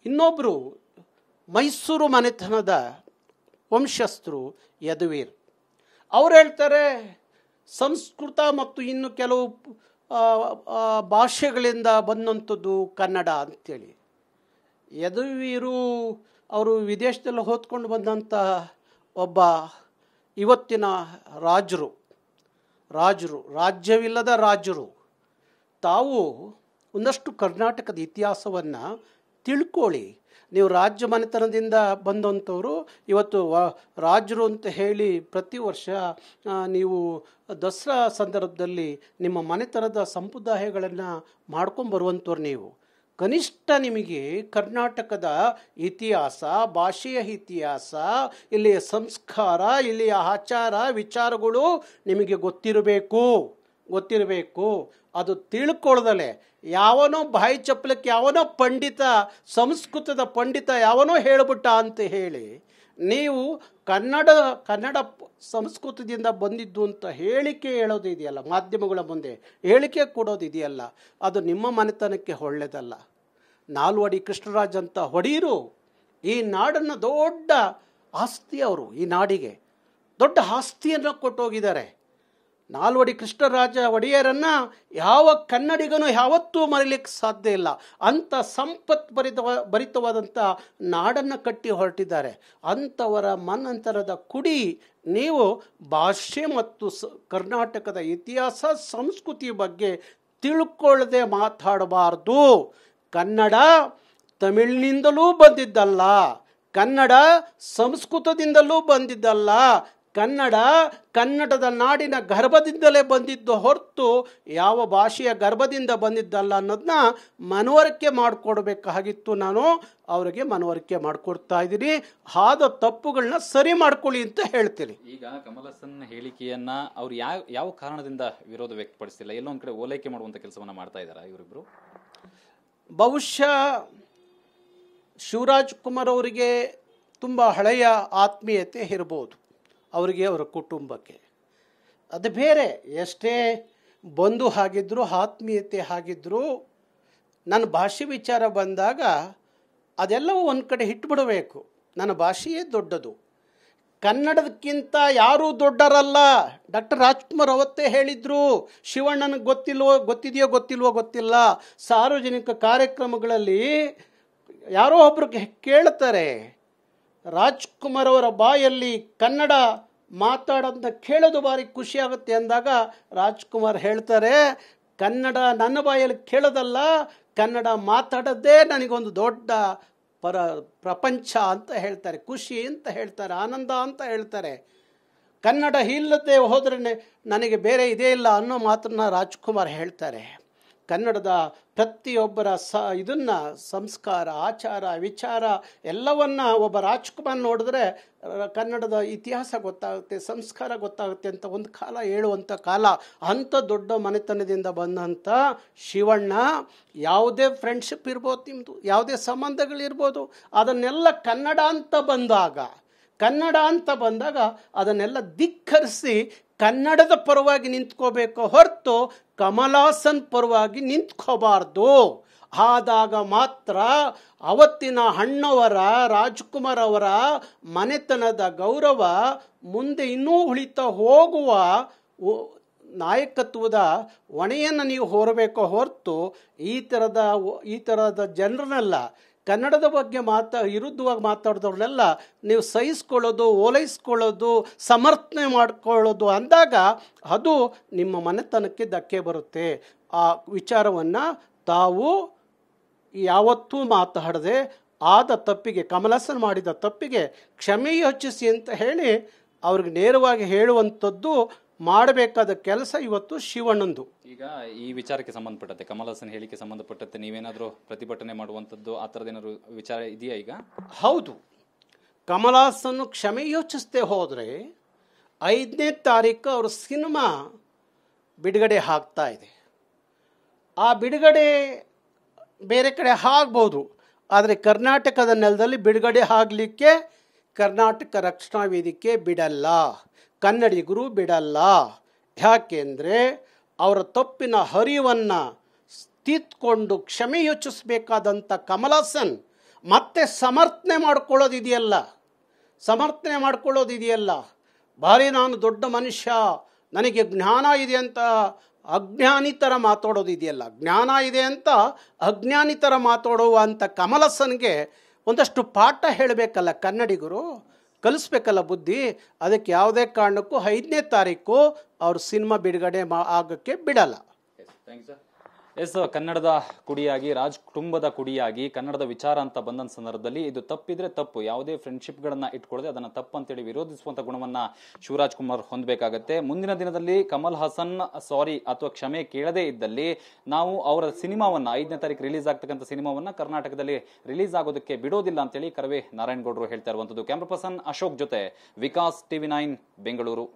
ಇನ್ನೊಬ್ಬರು ಮೈಸೂರು ಮನೆತನದ ವಂಶಸ್ಥರು ಯದುವೀರ್. ಅವ್ರು ಹೇಳ್ತಾರೆ ಸಂಸ್ಕೃತ ಮತ್ತು ಇನ್ನು ಕೆಲವು ಭಾಷೆಗಳಿಂದ ಬಂದಂಥದ್ದು ಕನ್ನಡ ಅಂತೇಳಿ. ಯದುವೀರು ಅವರು ವಿದೇಶದಲ್ಲಿ ಹೊತ್ಕೊಂಡು ಬಂದಂಥ ಒಬ್ಬ ಇವತ್ತಿನ ರಾಜರು, ರಾಜ್ಯವಿಲ್ಲದ ರಾಜರು. ತಾವು ಒಂದಷ್ಟು ಕರ್ನಾಟಕದ ಇತಿಹಾಸವನ್ನು ತಿಳ್ಕೊಳ್ಳಿ. ನೀವು ರಾಜ್ಯ ಮನೆತನದಿಂದ ಬಂದಂಥವರು ಇವತ್ತು ರಾಜರು ಅಂತ ಹೇಳಿ ಪ್ರತಿ ವರ್ಷ ನೀವು ದಸರಾ ಸಂದರ್ಭದಲ್ಲಿ ನಿಮ್ಮ ಮನೆತನದ ಸಂಪ್ರದಾಯಗಳನ್ನು ಮಾಡ್ಕೊಂಬರುವಂಥವ್ರು. ನೀವು ಕನಿಷ್ಠ ನಿಮಗೆ ಕರ್ನಾಟಕದ ಇತಿಹಾಸ, ಭಾಷೆಯ ಇತಿಹಾಸ, ಇಲ್ಲಿಯ ಸಂಸ್ಕಾರ, ಇಲ್ಲಿಯ ಆಚಾರ ವಿಚಾರಗಳು ನಿಮಗೆ ಗೊತ್ತಿರಬೇಕು. ಅದು ತಿಳ್ಕೊಳ್ಳದಲೆ ಯಾವನೋ ಬಾಯಿ ಚಪ್ಪಲಕ್ಕೆ ಯಾವನೋ ಪಂಡಿತ, ಸಂಸ್ಕೃತದ ಪಂಡಿತ ಯಾವನೋ ಹೇಳ್ಬಿಟ್ಟ ಅಂತ ಹೇಳಿ ನೀವು ಕನ್ನಡ ಸಂಸ್ಕೃತದಿಂದ ಬಂದಿದ್ದು ಅಂತ ಹೇಳಿಕೆ ಹೇಳೋದು ಇದೆಯಲ್ಲ, ಮಾಧ್ಯಮಗಳ ಮುಂದೆ ಹೇಳಿಕೆ ಕೊಡೋದು ಇದೆಯಲ್ಲ, ಅದು ನಿಮ್ಮ ಮನೆತನಕ್ಕೆ ಒಳ್ಳೆಯದಲ್ಲ. ನಾಲ್ವಡಿ ಕೃಷ್ಣರಾಜ್ ಅಂತ ಒಡೆಯರು ಈ ನಾಡನ್ನು ದೊಡ್ಡ ಆಸ್ತಿ, ಅವರು ಈ ನಾಡಿಗೆ ದೊಡ್ಡ ಆಸ್ತಿಯನ್ನು ಕೊಟ್ಟೋಗಿದ್ದಾರೆ. ನಾಲ್ವಡಿ ಕೃಷ್ಣರಾಜ ಒಡೆಯರನ್ನು ಯಾವ ಕನ್ನಡಿಗನೂ ಯಾವತ್ತೂ ಮರೀಲಿಕ್ಕೆ ಸಾಧ್ಯ ಇಲ್ಲ. ಅಂಥ ಸಂಪತ್ ಭರಿತವಾದಂಥ ನಾಡನ್ನು ಕಟ್ಟಿ ಹೊರಟಿದ್ದಾರೆ. ಅಂಥವರ ಮನ್ನಂತರದ ಕುಡಿ ನೀವು ಭಾಷೆ ಮತ್ತು ಕರ್ನಾಟಕದ ಇತಿಹಾಸ ಸಂಸ್ಕೃತಿ ಬಗ್ಗೆ ತಿಳ್ಕೊಳ್ಳದೆ ಮಾತಾಡಬಾರ್ದು. ಕನ್ನಡ ತಮಿಳಿನಿಂದಲೂ ಬಂದಿದ್ದಲ್ಲ, ಕನ್ನಡ ಸಂಸ್ಕೃತದಿಂದಲೂ ಬಂದಿದ್ದಲ್ಲ, ಕನ್ನಡದ ನಾಡಿನ ಗರ್ಭದಿಂದಲೇ ಬಂದಿದ್ದು ಹೊರತು ಯಾವ ಭಾಷೆಯ ಗರ್ಭದಿಂದ ಬಂದಿದ್ದಲ್ಲ ಅನ್ನೋದನ್ನ ಮನವರಿಕೆ ಮಾಡಿಕೊಡ್ಬೇಕಾಗಿತ್ತು. ನಾನು ಅವರಿಗೆ ಮನವರಿಕೆ ಮಾಡಿಕೊಡ್ತಾ ಇದ್ದೀನಿ. ಆದ ತಪ್ಪುಗಳನ್ನ ಸರಿ ಮಾಡ್ಕೊಳ್ಳಿ ಅಂತ ಹೇಳ್ತೀನಿ. ಈಗ ಕಮಲ್ ಹಾಸನ್ ಹೇಳಿಕೆಯನ್ನ ಅವ್ರು ಯಾವ ಕಾರಣದಿಂದ ವಿರೋಧ ವ್ಯಕ್ತಪಡಿಸಿಲ್ಲ, ಎಲ್ಲೊಂದ್ ಕಡೆ ಓಲೈಕೆ ಮಾಡುವಂತ ಕೆಲಸವನ್ನ ಮಾಡ್ತಾ ಇದ್ದಾರೆ ಇವರಿಬ್ರು. ಬಹುಶಃ ಶಿವರಾಜ್ ಕುಮಾರ್ ಅವರಿಗೆ ತುಂಬ ಹಳೆಯ ಆತ್ಮೀಯತೆ ಇರ್ಬೋದು, ಅವರಿಗೆ ಅವರ ಕುಟುಂಬಕ್ಕೆ. ಅದು ಬೇರೆ, ಎಷ್ಟೇ ಬಂಧು ಆಗಿದ್ದರೂ ಆತ್ಮೀಯತೆ ಆಗಿದ್ದರೂ ನನ್ನ ಭಾಷೆ ವಿಚಾರ ಬಂದಾಗ ಅದೆಲ್ಲವೂ ಒಂದು ಕಡೆ ಇಟ್ಬಿಡಬೇಕು. ನನ್ನ ಭಾಷೆಯೇ ದೊಡ್ಡದು, ಕನ್ನಡದಕ್ಕಿಂತ ಯಾರೂ ದೊಡ್ಡರಲ್ಲ. ಡಾಕ್ಟರ್ ರಾಜ್ಕುಮಾರ್ ಅವತ್ತೇ ಹೇಳಿದರು. ಶಿವಣ್ಣನಿಗೆ ಗೊತ್ತಿದೆಯೋ ಗೊತ್ತಿಲ್ಲ. ಸಾರ್ವಜನಿಕ ಕಾರ್ಯಕ್ರಮಗಳಲ್ಲಿ ಯಾರೋ ಒಬ್ರು ಕೇಳ್ತಾರೆ, ರಾಜ್ಕುಮಾರ್ ಅವರ ಬಾಯಲ್ಲಿ ಕನ್ನಡ ಮಾತಾಡೋದನ್ನ ಕೇಳೋದು ಭಾರಿ ಖುಷಿಯಾಗುತ್ತೆ ಅಂದಾಗ ರಾಜ್ಕುಮಾರ್ ಹೇಳ್ತಾರೆ, ಕನ್ನಡ ನನ್ನ ಬಾಯಲ್ಲಿ ಕೇಳೋದಲ್ಲ, ಕನ್ನಡ ಮಾತಾಡೋದೇ ನನಗೊಂದು ದೊಡ್ಡ ಪ್ರಪಂಚ ಅಂತ ಹೇಳ್ತಾರೆ, ಖುಷಿ ಅಂತ ಹೇಳ್ತಾರೆ, ಆನಂದ ಅಂತ ಹೇಳ್ತಾರೆ. ಕನ್ನಡ ಇಲ್ಲದೆ ಹೋದ್ರೆ ನನಗೆ ಬೇರೆ ಇದೇ ಇಲ್ಲ ಅನ್ನೋ ಮಾತನ್ನ ರಾಜ್ಕುಮಾರ್ ಹೇಳ್ತಾರೆ. ಕನ್ನಡದ ಪ್ರತಿಯೊಬ್ಬರ ಇದನ್ನು ಸಂಸ್ಕಾರ, ಆಚಾರ, ವಿಚಾರ ಎಲ್ಲವನ್ನ ಒಬ್ಬ ರಾಜ್ಕುಮಾರ್ ನೋಡಿದ್ರೆ ಕನ್ನಡದ ಇತಿಹಾಸ ಗೊತ್ತಾಗುತ್ತೆ, ಸಂಸ್ಕಾರ ಗೊತ್ತಾಗುತ್ತೆ ಅಂತ ಒಂದು ಕಾಲ ಹೇಳುವಂಥ ಕಾಲ. ಅಂಥ ದೊಡ್ಡ ಮನೆತನದಿಂದ ಬಂದಂಥ ಶಿವಣ್ಣ, ಯಾವುದೇ ಫ್ರೆಂಡ್ಶಿಪ್ ಇರ್ಬೋದು, ನಿಮ್ಮದು ಯಾವುದೇ ಸಂಬಂಧಗಳಿರ್ಬೋದು, ಅದನ್ನೆಲ್ಲ ಕನ್ನಡ ಅಂತ ಬಂದಾಗ ಅದನ್ನೆಲ್ಲ ಧಿಕ್ಕರಿಸಿ ಕನ್ನಡದ ಪರವಾಗಿ ನಿಂತ್ಕೋಬೇಕು ಹೊರತು ಕಮಲ್ ಹಾಸನ್ ಪರವಾಗಿ ನಿಂತ್ಕೋಬಾರ್ದು. ಆದಾಗ ಮಾತ್ರ ಅವತ್ತಿನ ಅಣ್ಣವರ, ರಾಜ್ಕುಮಾರ್ ಅವರ ಮನೆತನದ ಗೌರವ ಮುಂದೆ ಇನ್ನೂ ಉಳಿತಾ ಹೋಗುವ ನಾಯಕತ್ವದ ಹೊಣೆಯನ್ನು ನೀವು ಹೊರಬೇಕು ಹೊರತು ಈ ಥರದ ಜನರನ್ನೆಲ್ಲ, ಕನ್ನಡದ ಬಗ್ಗೆ ವಿರುದ್ಧವಾಗಿ ಮಾತಾಡಿದವ್ರನ್ನೆಲ್ಲ ನೀವು ಸಹಿಸ್ಕೊಳ್ಳೋದು, ಓಲೈಸ್ಕೊಳ್ಳೋದು, ಸಮರ್ಥನೆ ಮಾಡಿಕೊಳ್ಳೋದು ಅಂದಾಗ ಅದು ನಿಮ್ಮ ಮನೆತನಕ್ಕೆ ಧಕ್ಕೆ ಬರುತ್ತೆ. ಆ ವಿಚಾರವನ್ನು ತಾವು ಯಾವತ್ತೂ ಮಾತಾಡದೆ ಆದ ತಪ್ಪಿಗೆ, ಕಮಲ್ ಹಾಸನ್ ಮಾಡಿದ ತಪ್ಪಿಗೆ ಕ್ಷಮೆ ಯೋಚಿಸಿ ಅಂತ ಹೇಳಿ ಅವ್ರಿಗೆ ನೇರವಾಗಿ ಹೇಳುವಂಥದ್ದು ಮಾಡಬೇಕಾದ ಕೆಲಸ ಇವತ್ತು ಶಿವಣ್ಣಂದು. ಈಗ ಈ ವಿಚಾರಕ್ಕೆ ಸಂಬಂಧಪಟ್ಟಂತೆ, ಕಮಲ್ ಹಾಸನ್ ಹೇಳಿಕೆ ಸಂಬಂಧಪಟ್ಟಂತೆ ನೀವೇನಾದರೂ ಪ್ರತಿಭಟನೆ ಮಾಡುವಂಥದ್ದು ಆ ಥರದ್ದೇನಾದ್ರು ವಿಚಾರ ಇದೆಯಾ ಈಗ? ಹೌದು, ಕಮಲ್ ಹಾಸನ್ ಕ್ಷಮೆ ಯೋಚಿಸದೆ ಹೋದರೆ 5ನೇ ತಾರೀಕು ಅವ್ರ ಸಿನಿಮಾ ಬಿಡುಗಡೆ ಆಗ್ತಾ ಇದೆ. ಆ ಬಿಡುಗಡೆ ಬೇರೆ ಕಡೆ ಆಗ್ಬೋದು, ಆದರೆ ಕರ್ನಾಟಕದ ನೆಲದಲ್ಲಿ ಬಿಡುಗಡೆ ಆಗಲಿಕ್ಕೆ ಕರ್ನಾಟಕ ರಕ್ಷಣಾ ವೇದಿಕೆ ಬಿಡಲ್ಲ, ಕನ್ನಡಿಗರು ಬಿಡಲ್ಲ. ಯಾಕೆಂದರೆ ಅವರ ತಪ್ಪಿನ ಹರಿವನ್ನು ತಿದ್ದುಕೊಂಡು ಕ್ಷಮೆ ಯೋಚಿಸಬೇಕಾದಂಥ ಕಮಲ್ ಹಾಸನ್ ಮತ್ತೆ ಸಮರ್ಥನೆ ಮಾಡ್ಕೊಳ್ಳೋದಿದೆಯಲ್ಲ, ಭಾರಿ ನಾನು ದೊಡ್ಡ ಮನುಷ್ಯ, ನನಗೆ ಜ್ಞಾನ ಇದೆ ಅಂತ ಅಜ್ಞಾನಿ ಥರ ಮಾತಾಡೋದಿದೆಯಲ್ಲ, ಜ್ಞಾನ ಇದೆ ಅಂತ ಅಜ್ಞಾನಿ ಥರ ಮಾತಾಡುವಂಥ ಕಮಲ್ ಹಾಸನ್ಗೆ ಒಂದಷ್ಟು ಪಾಠ ಹೇಳಬೇಕಲ್ಲ ಕನ್ನಡಿಗರು, ಕಲಿಸ್ಬೇಕಲ್ಲ ಬುದ್ಧಿ. ಅದಕ್ಕೆ ಯಾವುದೇ ಕಾರಣಕ್ಕೂ 5ನೇ ತಾರೀಕು ಅವ್ರ ಸಿನಿಮಾ ಬಿಡುಗಡೆ ಆಗೋಕ್ಕೆ ಬಿಡಲ್ಲ. ಎಸ್, ಕನ್ನಡದ ಕುಡಿಯಾಗಿ, ರಾಜ್ ಕುಟುಂಬದ ಕುಡಿಯಾಗಿ ಕನ್ನಡದ ವಿಚಾರ ಅಂತ ಬಂದ ಸಂದರ್ಭದಲ್ಲಿ ಇದು ತಪ್ಪಿದ್ರೆ ತಪ್ಪು, ಯಾವುದೇ ಫ್ರೆಂಡ್ಶಿಪ್ಗಳನ್ನ ಇಟ್ಕೊಳ್ಳದೆ ಅದನ್ನ ತಪ್ಪು ಅಂತೇಳಿ ವಿರೋಧಿಸುವಂತ ಗುಣವನ್ನ ಶಿವರಾಜ್ ಕುಮಾರ್ ಹೊಂದಬೇಕಾಗತ್ತೆ. ಮುಂದಿನ ದಿನದಲ್ಲಿ ಕಮಲ್ ಹಾಸನ್ ಸಾರಿ ಅಥವಾ ಕ್ಷಮೆ ಕೇಳದೇ ಇದ್ದಲ್ಲಿ ನಾವು ಅವರ ಸಿನಿಮಾವನ್ನ 5ನೇ ತಾರೀಕು ರಿಲೀಸ್ ಆಗ್ತಕ್ಕಂಥ ಸಿನಿಮಾವನ್ನ ಕರ್ನಾಟಕದಲ್ಲಿ ರಿಲೀಸ್ ಆಗೋದಕ್ಕೆ ಬಿಡೋದಿಲ್ಲ ಅಂತೇಳಿ ಕರವೇ ನಾರಾಯಣಗೌಡರು ಹೇಳ್ತಾ ಇರುವಂತದ್ದು. ಕ್ಯಾಮ್ರಾ ಪರ್ಸನ್ ಅಶೋಕ್ ಜೊತೆ ವಿಕಾಸ್, TV9 ಬೆಂಗಳೂರು.